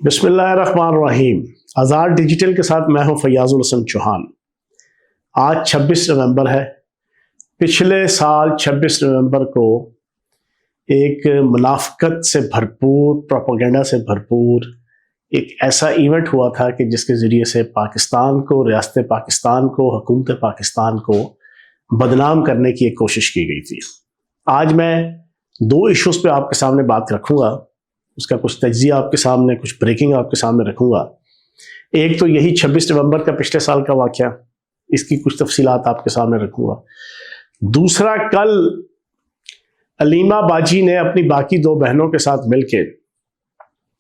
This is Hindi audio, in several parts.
बिस्मिल्लाहिर्रहमानिर्रहीम। आज़ाद डिजिटल के साथ मैं हूं फयाजुल हसन चौहान। आज 26 नवंबर है। पिछले साल 26 नवंबर को एक मुनाफ़िक़त से भरपूर, प्रोपेगेंडा से भरपूर एक ऐसा इवेंट हुआ था कि जिसके ज़रिए से पाकिस्तान को, रियासत पाकिस्तान को, हुकूमत पाकिस्तान को बदनाम करने की एक कोशिश की गई थी। आज मैं दो इश्यूज़ पे आपके सामने बात रखूँगा, उसका कुछ तज्ज़िया आपके सामने, कुछ ब्रेकिंग आपके सामने रखूँगा। एक तो यही 26 नवंबर का पिछले साल का वाक़या, इसकी कुछ तफसीलात आपके सामने रखूँगा। दूसरा, कल अलीमा बाजी ने अपनी बाकी दो बहनों के साथ मिलके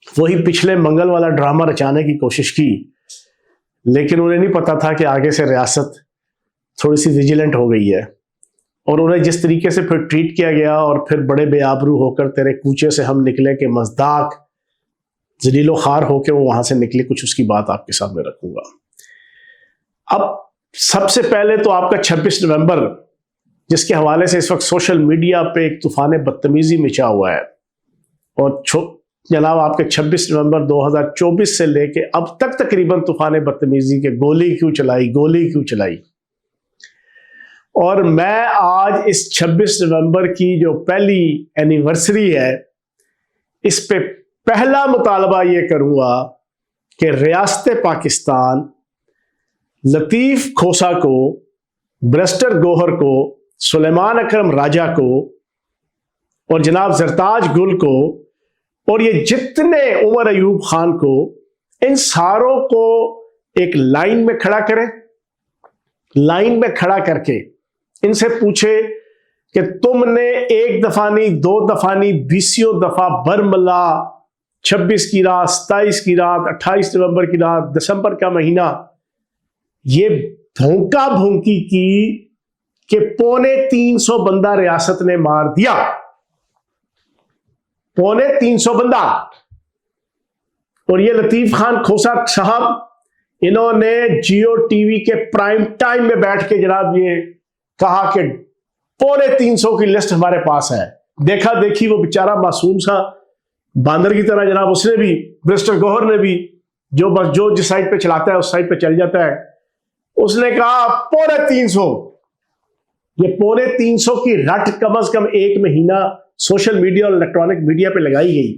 वही पिछले मंगल वाला ड्रामा रचाने की कोशिश की, लेकिन उन्हें नहीं पता था कि आगे से रियासत थोड़ी सी विजिलेंट हो गई है और उन्हें जिस तरीके से फिर ट्रीट किया गया और फिर बड़े बेआबरू होकर तेरे कूचे से हम निकले के मज़दाक जलीलो खार होकर वो वहां से निकले, कुछ उसकी बात आपके सामने रखूंगा। अब सबसे पहले तो आपका 26 नवंबर, जिसके हवाले से इस वक्त सोशल मीडिया पे एक तूफान बदतमीजी मचा हुआ है, और जनाब आपके 26 नवंबर 2024 से लेके अब तक तकरीबन तूफान बदतमीजी के गोली क्यों चलाई। और मैं आज इस 26 नवंबर की जो पहली एनिवर्सरी है, इस पे पहला मुतालबा ये करूंगा कि रियासत पाकिस्तान लतीफ़ खोसा को, ब्रेस्टर गोहर को, सुलेमान अकरम राजा को और जनाब जरताज गुल को और ये जितने उमर अयूब खान को, इन सारों को एक लाइन में खड़ा करें। लाइन में खड़ा करके इनसे पूछे कि तुमने एक दफा नहीं, दो दफा नहीं, 20 दफा बरमला 26 की रात, 27 की रात, 28 नवंबर की रात, दिसंबर का महीना ये भौंका भौंकी की कि 350 बंदा रियासत ने मार दिया। 350 बंदा। और ये लतीफ खान खोसा साहब, इन्होंने जियो टीवी के प्राइम टाइम में बैठ के जनाब ये कहा कि 350 की लिस्ट हमारे पास है। देखा देखी वो बेचारा मासूम सा बांदर की तरह जनाब, उसने भी, ब्रेस्टर गोहर ने भी, जो बस जो जिस साइड पे चलाता है उस साइड पे चल जाता है, उसने कहा 350। ये 350 की रट कम से कम एक महीना सोशल मीडिया और इलेक्ट्रॉनिक मीडिया पे लगाई गई।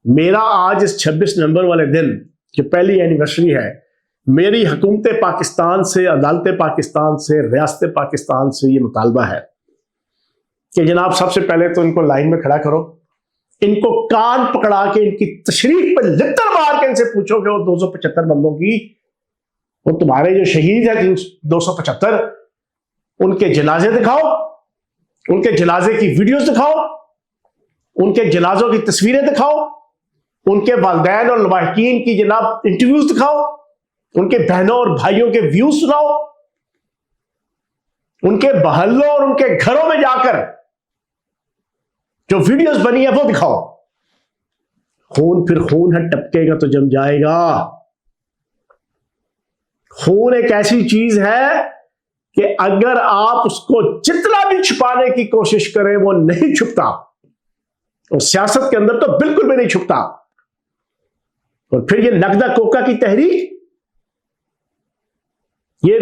मेरा आज इस 26 नवंबर वाले दिन, जो पहली एनिवर्सरी है, मेरी हुकूमत पाकिस्तान से, अदालत पाकिस्तान से, रियासत पाकिस्तान से ये मुतालबा है कि जनाब सबसे पहले तो इनको लाइन में खड़ा करो, इनको कान पकड़ा के इनकी तशरीफ पर लत्तर मार के इनसे पूछो कि वो 275 बंदों की, वो तुम्हारे जो शहीद है 275, उनके जनाजे दिखाओ, उनके जनाजे की वीडियोस दिखाओ, उनके जनाजों की तस्वीरें दिखाओ, उनके वालिदैन और लवाहिकीन की जनाब इंटरव्यूज दिखाओ, उनके बहनों और भाइयों के व्यूज सुनाओ, उनके महल्लों और उनके घरों में जाकर जो वीडियोस बनी है वो दिखाओ। खून फिर खून है, टपकेगा तो जम जाएगा। खून एक ऐसी चीज है कि अगर आप उसको जितना भी छुपाने की कोशिश करें वो नहीं छुपता, और सियासत के अंदर तो बिल्कुल भी नहीं छुपता। और फिर ये नगदा कोका की तहरीक, ये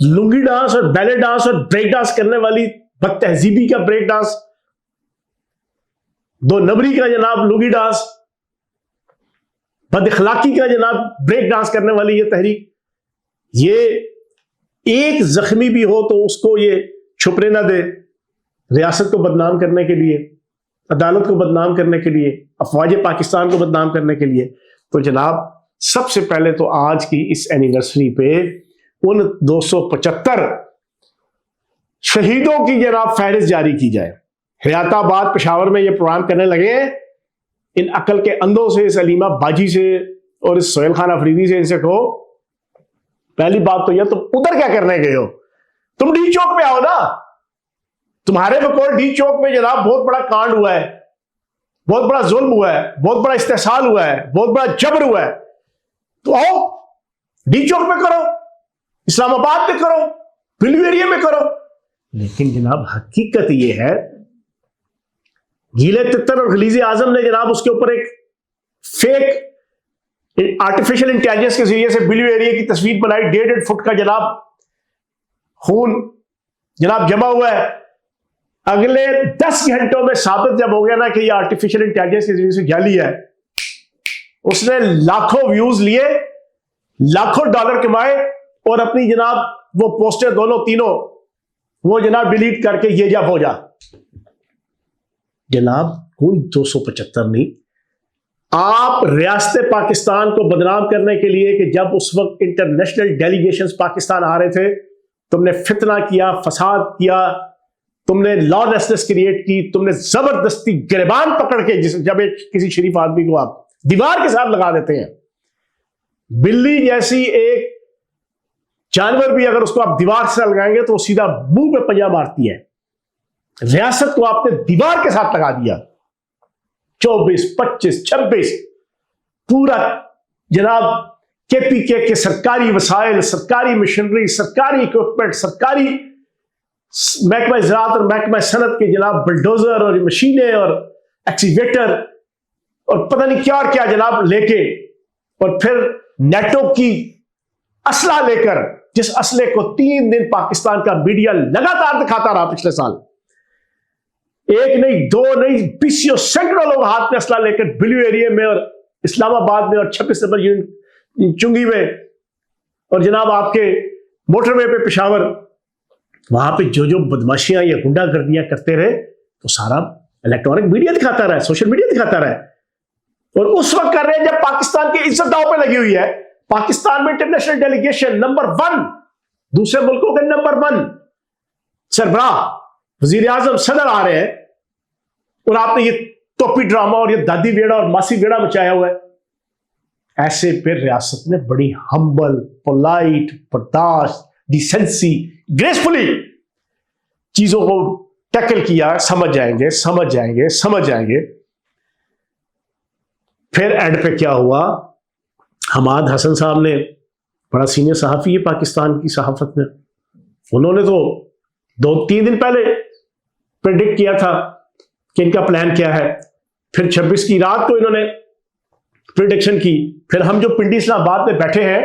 लुंगी डांस और बैले डांस और ब्रेक डांस करने वाली बदतहजीबी का ब्रेक डांस, 2 नंबरी का जनाब लुंगी डांस, बदअखलाकी का जनाब ब्रेक डांस करने वाली ये तहरीक, ये एक जख्मी भी हो तो उसको ये छुपने ना दे, रियासत को बदनाम करने के लिए, अदालत को बदनाम करने के लिए, अफवाज पाकिस्तान को बदनाम करने के लिए। तो जनाब सबसे पहले तो आज की इस एनिवर्सरी पे उन 275 शहीदों की जनाब फहरिस्त जारी की जाए। हयाताबाद पेशावर में ये प्रोग्राम करने लगे इन अकल के अंधों से, इस अलीमा बाजी से और इस सोहेल खान अफरीदी से, इनसे कहो पहली बात तो यह, तुम उधर क्या करने गए हो? तुम डी चौक पे आओ ना। तुम्हारे बकौल डी चौक में जनाब बहुत बड़ा कांड हुआ है, बहुत बड़ा जुल्म हुआ है, बहुत बड़ा इस्तेहसाल हुआ है, बहुत बड़ा जबर हुआ है। तो आओ डी चौक में करो, इस्लामाबाद में करो, ब्लू एरिया में करो। लेकिन जनाब हकीकत यह है, गीले तितर और गलीज़े आजम ने जनाब उसके ऊपर एक फेक आर्टिफिशियल इंटेलिजेंस के जरिए से ब्लू एरिया की तस्वीर बनाई, 1.5 फुट का जनाब खून जनाब जमा हुआ है। अगले 10 घंटों में साबित जब हो गया ना कि ये आर्टिफिशियल इंटेलिजेंस के जरिए से जाली है, उसने लाखों व्यूज लिए, लाखों डॉलर कमाए और अपनी जनाब वो पोस्टर दोनों तीनों वो जनाब डिलीट करके ये जा हो जा। जनाब कोई 275 नहीं। आप रियासत पाकिस्तान को बदनाम करने के लिए कि जब उस वक्त इंटरनेशनल डेलीगेशंस पाकिस्तान आ रहे थे, तुमने फितना किया, फसाद किया, तुमने लॉलेसनेस क्रिएट की, तुमने जबरदस्ती गिरबान पकड़ के जब एक किसी शरीफ आदमी को आप दीवार के साथ लगा देते हैं, बिल्ली जैसी एक जानवर भी अगर उसको आप दीवार से लगाएंगे तो वो सीधा मुंह पे पंजा मारती है। रियासत को आपने दीवार के साथ लगा दिया। 24, 25, 26 पूरा जनाब केपीके के सरकारी वसाइल, सरकारी मशीनरी, सरकारी इक्विपमेंट, सरकारी महकमा ज़राअत और महकमा सनत के जनाब बुलडोजर और मशीनें और एक्सीवेटर और पता नहीं क्या और क्या जनाब लेके, और फिर नेटो की असला लेकर, जिस असले को 3 दिन पाकिस्तान का मीडिया लगातार दिखाता रहा पिछले साल, एक नहीं, 2 नहीं, 20 सैकड़ों लोग हाथ में असला लेकर ब्लू एरिया में और इस्लामाबाद में और 26 नंबर चुंगी में और जनाब आपके मोटरवे पे पेशावर, वहां पे जो जो बदमाशियां या गुंडागर्दियां करते रहे, तो सारा इलेक्ट्रॉनिक मीडिया दिखाता रहा है, सोशल मीडिया दिखाता रहा है। और उस वक्त कर रहे हैं जब पाकिस्तान की इज्जत दांव पे लगी हुई है। पाकिस्तान में इंटरनेशनल डेलीगेशन नंबर 1, दूसरे मुल्कों के नंबर 1 सरबराह वजीर आजम सदर आ रहे हैं, और आपने ये टोपी ड्रामा और ये दादी वेड़ा और मासी वेड़ा मचाया हुआ है। ऐसे फिर रियासत ने बड़ी हम्बल, पोलाइट, बर्दाश्त, डिसेंसी, ग्रेसफुली चीजों को टैकल किया। समझ जाएंगे, समझ जाएंगे, समझ जाएंगे। फिर एंड पे क्या हुआ, हमाद हसन साहब ने, बड़ा सीनियर सहाफी है पाकिस्तान की सहाफत में, उन्होंने तो 2-3 दिन पहले प्रेडिक्ट किया था कि इनका प्लान क्या है। फिर 26 की रात को इन्होंने प्रेडिक्शन की। फिर हम जो पिंडी इस्लामाबाद में बैठे हैं,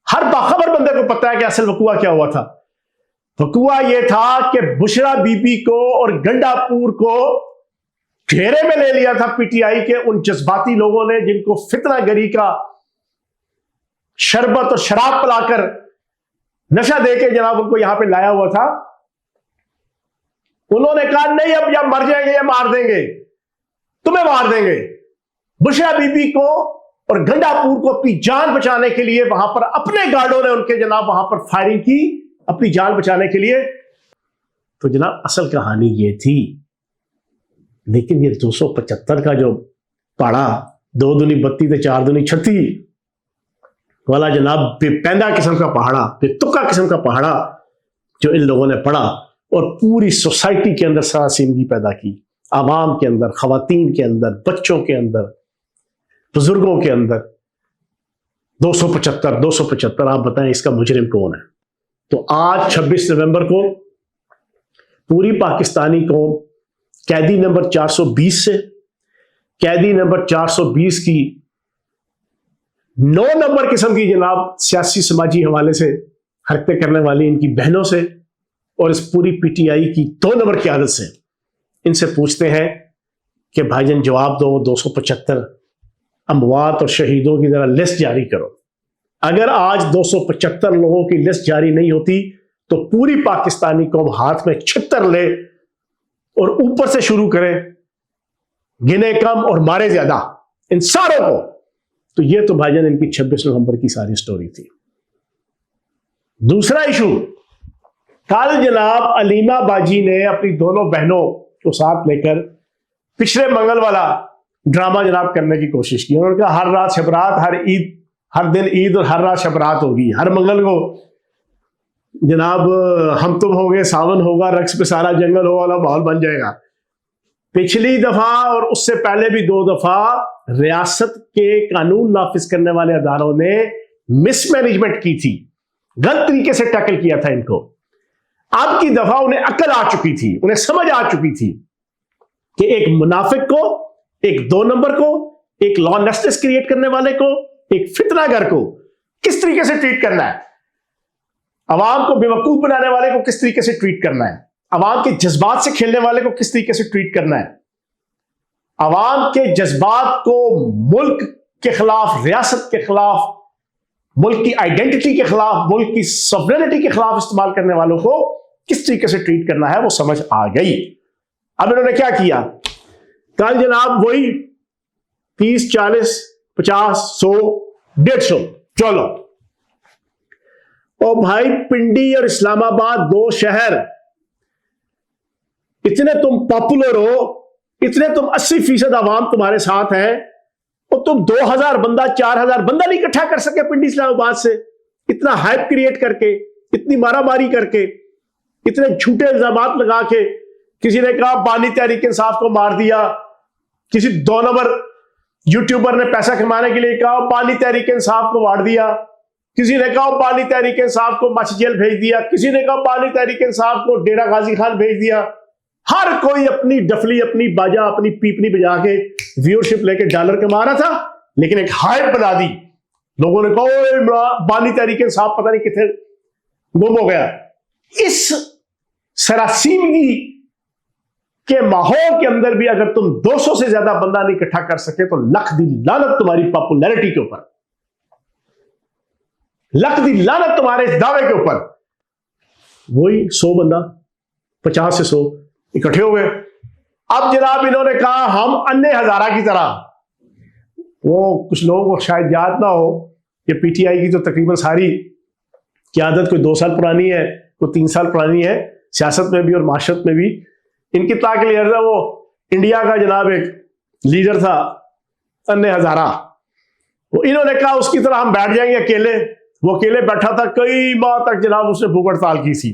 हर बाखबर बंदे को पता है कि असल वकुआ क्या हुआ था। वकुआ यह था कि बुशरा बीबी को और गंडापुर को घेरे में ले लिया था पीटीआई के उन जज्बाती लोगों ने, जिनको फितनागरी का शरबत और शराब पिलाकर नशा देके जनाब उनको यहां पे लाया हुआ था। उन्होंने कहा नहीं, अब या मर जाएंगे या मार देंगे, तुम्हें मार देंगे। बुशरा बीबी को और गंडापुर को अपनी जान बचाने के लिए वहां पर अपने गार्डों ने उनके जनाब वहां पर फायरिंग की अपनी जान बचाने के लिए। तो जनाब असल कहानी ये थी। लेकिन ये 275 का जो पाड़ा, 2 दूनी 32 तो 4 दूनी 36 वाला जनाब बेपैंदा किस्म का पहाड़ा, बेतुका किस्म का पहाड़ा जो इन लोगों ने पढ़ा और पूरी सोसाइटी के अंदर सरासीमगी पैदा की, आवाम के अंदर, खवातीन के अंदर, बच्चों के अंदर, बुजुर्गों के अंदर। 275 आप बताएं इसका मुजरिम कौन है। तो आज 26 नवंबर को पूरी पाकिस्तानी कौम कैदी नंबर 420 से कैदी नंबर 420 की 9 नंबर किस्म की जनाब सियासी समाजी हवाले से हरकतें करने वाली इनकी बहनों से और इस पूरी पीटीआई की 2 नंबर की आदत से इनसे पूछते हैं कि भाईजान जवाब दो, 275 अमवात और शहीदों की जरा लिस्ट जारी करो। अगर आज 275 लोगों की लिस्ट जारी नहीं होती तो पूरी पाकिस्तानी कौम हाथ में छितर ले और ऊपर से शुरू करे, गिने कम और मारे ज्यादा इन सारों को। तो ये तो भाईजान इनकी 26 नवंबर की सारी स्टोरी थी। दूसरा इशू, कल जनाब अलीमा बाजी ने अपनी दोनों बहनों को साथ लेकर पिछले मंगल वाला ड्रामा जनाब करने की कोशिश की। उन्होंने कहा हर रात शबरात, हर दिन ईद और हर रात शबरात होगी। हर मंगल को जनाब हम तुम होंगे, सावन होगा, रक्स पे सारा जंगल हो वाला माहौल बन जाएगा। पिछली दफा और उससे पहले भी 2 दफा रियासत के कानून नाफिज करने वाले अदारों ने मिसमैनेजमेंट की थी, गलत तरीके से टैकल किया था इनको। अब की दफा उन्हें अकल आ चुकी थी, उन्हें समझ आ चुकी थी कि एक मुनाफिक को, एक 2 नंबर को, एक लॉलेसनेस क्रिएट करने वाले को, एक फितनागर को किस तरीके से ट्रीट करना है, अवाम को बेवकूफ बनाने वाले को किस तरीके से ट्रीट करना है, अवाम के जज्बात से खेलने वाले को किस तरीके से ट्रीट करना है, अवाम के जज्बात को मुल्क के खिलाफ, रियासत के खिलाफ, मुल्क की आइडेंटिटी के खिलाफ, मुल्क की सॉवरेनिटी के खिलाफ इस्तेमाल करने वालों को किस तरीके से ट्रीट करना है, वो समझ आ गई। अब इन्होंने क्या किया, कल जनाब वही 30, 40, 50, 100, 150, चलो ओ भाई, पिंडी और इस्लामाबाद 2 शहर, इतने तुम पॉपुलर हो, इतने तुम 80% आवाम तुम्हारे साथ है, और तुम 2000 बंदा, 4000 बंदा नहीं इकट्ठा कर सके पिंडी इस्लामाबाद से, इतना हाइप क्रिएट करके, इतनी मारामारी करके, इतने झूठे इल्जाम लगा के, किसी ने कहा बानी तहरीक इंसाफ को मार दिया, किसी 2 नंबर यूट्यूबर ने पैसा कमाने के लिए कहा बानी तहरीक इंसाफ को मार दिया, किसी ने कहा बानी तहरीक इंसाफ को मच जेल भेज दिया, किसी ने कहा बानी तहरीक इंसाफ को डेरा गाजी खान भेज दिया। हर कोई अपनी डफली, अपनी बाजा, अपनी पीपनी बजा के व्यूअरशिप लेके डॉलर कमा रहा था, लेकिन एक हाइप बना दी। लोगों ने कहा बानी तहरीक इंसाफ पता नहीं कितने गुम हो गया। इस सरासीमगी के माहौल के अंदर भी अगर तुम 200 से ज्यादा बंदा नहीं इकट्ठा कर सके तो लख दी लानत तुम्हारी पॉपुलैरिटी के ऊपर, लख दी लानत तुम्हारे इस दावे के ऊपर। वही 100 बंदा, 50 से 100 इकट्ठे हो गए। अब जनाब इन्होंने कहा हम अन्य हजारा की तरह, वो कुछ लोगों को शायद याद ना हो, ये पीटीआई की तो तकरीबन सारी क़यादत कोई 2 साल पुरानी है, कोई 3 साल पुरानी है, सियासत में भी और माशरत में भी। इनकी इत्तला के लिए वो इंडिया का जनाब एक लीडर था अन्य हजारा, वो इन्होंने कहा उसकी तरह हम बैठ जाएंगे अकेले। वो अकेले बैठा था, कई माह तक जनाब उसने भूख हड़ताल की थी।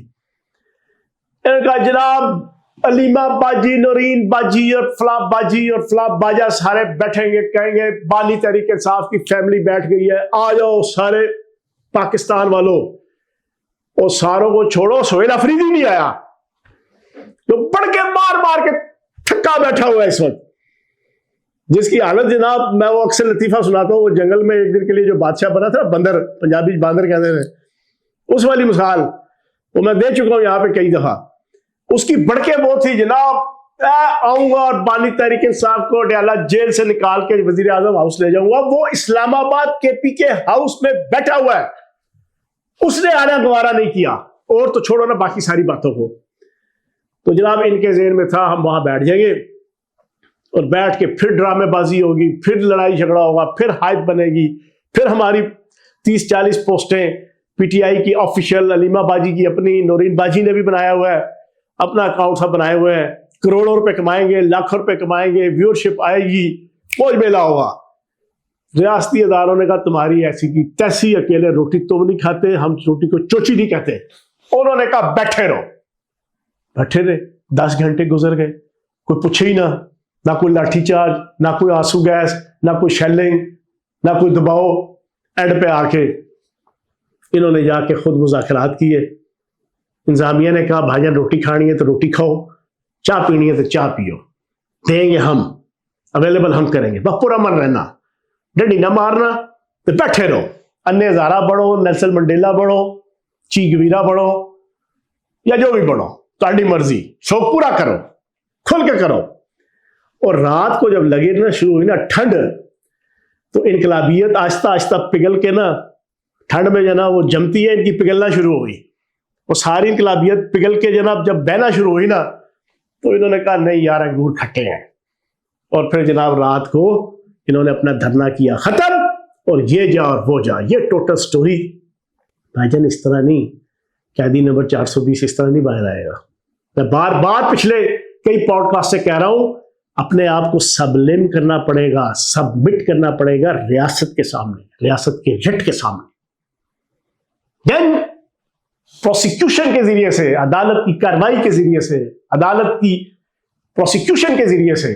इनका जनाब अलीमा बाजी, नौरीन बाजी और फलाब बाजी और फलाब बाजा सारे बैठेंगे, कहेंगे बानी तहरीक इंसाफ की फैमिली बैठ गई है, आ जाओ सारे पाकिस्तान वालों। और सारों को छोड़ो, सोहेल अफरीदी नहीं आया, तो बढ़ के मार मार के थक्का बैठा हुआ है इस वक्त, जिसकी हालत जनाब, मैं वो अक्सर लतीफा सुनाता हूँ, वो जंगल में एक दिन के लिए जो बादशाह बना था, बंदर, पंजाबी बांदर कहते हैं, उस वाली मिसाल वो मैं दे चुका हूं यहां पे कई दफा। उसकी बढ़के वो थी जनाब, आऊंगा और बानी तहरीक इंसाफ को डयाला जेल से निकाल के वजीर आजम हाउस ले जाऊंगा। वो इस्लामाबाद केपीके हाउस में बैठा हुआ है, उसने आना गवारा नहीं किया। और तो छोड़ो ना बाकी सारी बातों को। तो जनाब इनके ज़हन में था हम वहां बैठ जाएंगे और बैठ के फिर ड्रामेबाजी होगी, फिर लड़ाई झगड़ा होगा, फिर हाइप बनेगी, फिर हमारी 30-40 पोस्टें पीटीआई की ऑफिशियल, अलीमा बाजी की अपनी, नौरीन बाजी ने भी बनाया हुआ है, अपना अकाउंट सब बनाए हुए हैं, करोड़ों रुपए कमाएंगे, लाखों रुपए कमाएंगे, व्यूअरशिप आएगी, मौज मेला होगा। रियासती अदारों ने कहा तुम्हारी ऐसी की तैसी, अकेले रोटी तुम नहीं खाते, हम रोटी को चोची नहीं कहते। उन्होंने कहा बैठे रहो। बैठे रहे, 10 घंटे गुजर गए, कोई पूछे ही ना कोई लाठीचार्ज, ना कोई आंसू गैस, ना कोई शेलिंग, ना कोई दबाव। एंड पे आके इन्होंने जाके खुद मुज़ाकरात किए। इंतजामिया ने कहा भाईजान रोटी खानी है तो रोटी खाओ, चाय पीनी है तो चाय पियो, देंगे हम, अवेलेबल हम करेंगे, बस पूरा मन रहना, डंडी ना मारना, तो बैठे रहो। अन्य हजारा बढ़ो, नेल्सन मंडेला बढ़ो, ची गवीरा बढ़ो, या जो भी बढ़ो, तुम्हारी मर्जी, शौक पूरा करो, खुल के करो। और रात को जब लगे ना शुरू हुई ना ठंड, तो इनकलाबियत आहिस्ता आहिस्ता पिघल के ना, ठंड में जना वो जमती है, इनकी पिघलना शुरू हो गई। और सारी इनकलाबियत पिघल के जनाब जब बहना शुरू हुई ना, तो इन्होंने कहा नहीं यार अंगूर खट्टे हैं। और फिर जनाब रात को इन्होंने अपना धरना किया खत्म, और ये जा और वो जा, ये टोटल स्टोरी। भाईजान इस तरह नहीं, कैदी नंबर 420 इस तरह नहीं बाहर आएगा। मैं बार बार पिछले कई पॉडकास्ट से कह रहा हूं, अपने आप को सबलिम करना पड़ेगा, सबमिट करना पड़ेगा रियासत के सामने, रियासत के रिट के सामने। देन प्रोसिक्यूशन के जरिए से, अदालत की कार्रवाई के जरिए से, अदालत की प्रोसिक्यूशन के जरिए से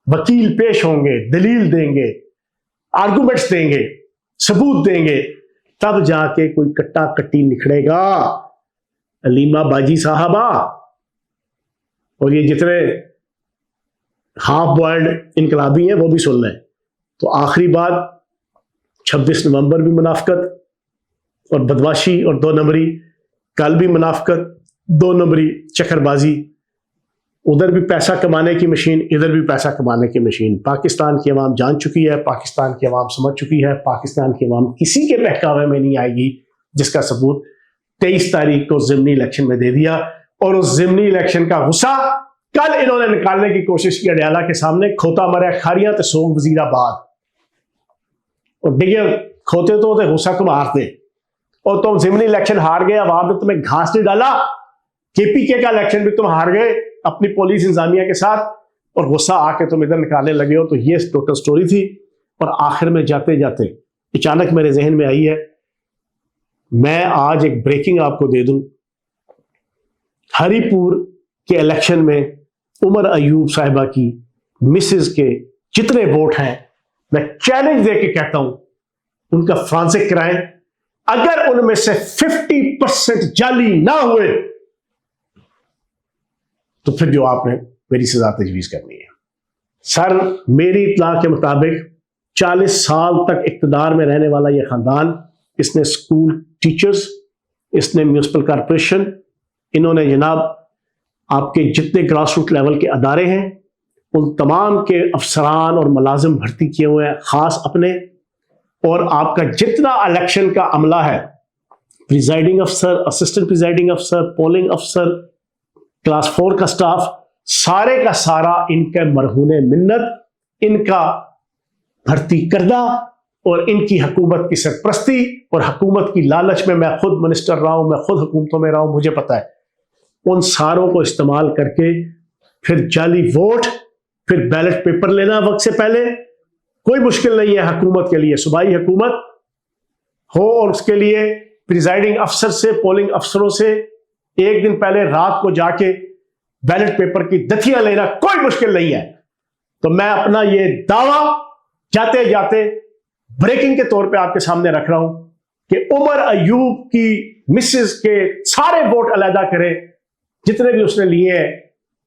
वकील पेश होंगे, दलील देंगे, आर्गुमेंट्स देंगे, सबूत देंगे, तब जाके कोई कट्टा कट्टी निखड़ेगा। अलीमा बाजी साहबा और ये जितने हाफ बॉइल्ड इनकलाबी हैं वो भी सुन लें, तो आखिरी बात, 26 नवंबर भी मुनाफकत और बदमाशी और 2 नंबरी, कल भी मुनाफकत, 2 नंबरी चक्करबाजी, उधर भी पैसा कमाने की मशीन, इधर भी पैसा कमाने की मशीन। पाकिस्तान की अवाम जान चुकी है, पाकिस्तान की अवाम समझ चुकी है, पाकिस्तान की अवाम किसी के बहकावे में नहीं आएगी, जिसका सबूत 23 तारीख को ज़िमनी इलेक्शन में दे दिया। और उस ज़िमनी इलेक्शन का गुस्सा कल इन्होंने निकालने की कोशिश की अडयाला के सामने, खोता मरे खारियां तो सोग वजीराबाद, और डिगे खोते तो गुस्सा तुम हारते, और तुम ज़िमनी इलेक्शन हार गए, अवाम ने तुम्हें घास नहीं डाला। केपीके का इलेक्शन भी तुम हार गए अपनी पुलिस इंतजामिया के साथ, और गुस्सा आके तुम इधर निकालने लगे हो। तो ये टोटल स्टोरी थी। और आखिर में जाते जाते अचानक मेरे जहन में आई है, मैं आज एक ब्रेकिंग आपको दे दूं। हरीपुर के इलेक्शन में उमर अयूब साहिबा की मिसेस के जितने वोट हैं, मैं चैलेंज दे के कहता हूं उनका फोरेंसिक कराएं। अगर उनमें से 50% जाली ना हुए तो फिर जो आपने मेरी सजा तजवीज करनी है। सर, मेरी इत्तला के मुताबिक 40 साल तक इक़्तिदार में रहने वाला यह खानदान, इसने स्कूल टीचर्स, इसने म्यूनिसिपल कॉरपोरेशन, इन्होंने जनाब आपके जितने ग्रास रूट लेवल के अदारे हैं उन तमाम के अफसरान और मुलाजिम भर्ती किए हुए हैं, खास अपने। और आपका जितना इलेक्शन का अमला है, प्रिजाइडिंग अफसर, असिस्टेंट प्रिजाइडिंग अफसर, पोलिंग अफसर, क्लास 4 का स्टाफ, सारे का सारा इनके मरहूने मिन्नत, इनका भर्ती करदा और इनकी हुकूमत की सरपरस्ती और हुकूमत की लालच में, मैं खुद मिनिस्टर रहा हूं, मैं खुद हुकूमतों में रहा हूं, मुझे पता है, उन सारों को इस्तेमाल करके फिर जाली वोट, फिर बैलेट पेपर लेना वक्त से पहले। कोई मुश्किल नहीं है हुकूमत के लिए, सूबाई हुकूमत हो और उसके लिए प्रिजाइडिंग अफसर से, पोलिंग अफसरों से एक दिन पहले रात को जाके बैलेट पेपर की दथियां लेना कोई मुश्किल नहीं है। तो मैं अपना ये दावा जाते जाते ब्रेकिंग के तौर पे आपके सामने रख रहा हूं कि उमर अयूब की मिसेस के सारे वोट अलहदा करें, जितने भी उसने लिए हैं,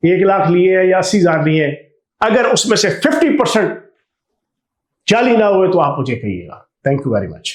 1 लाख लिए हैं या 80,000 लिए हैं, अगर उसमें से 50% जाली ना हुए तो आप मुझे कहिएगा। Thank you very much.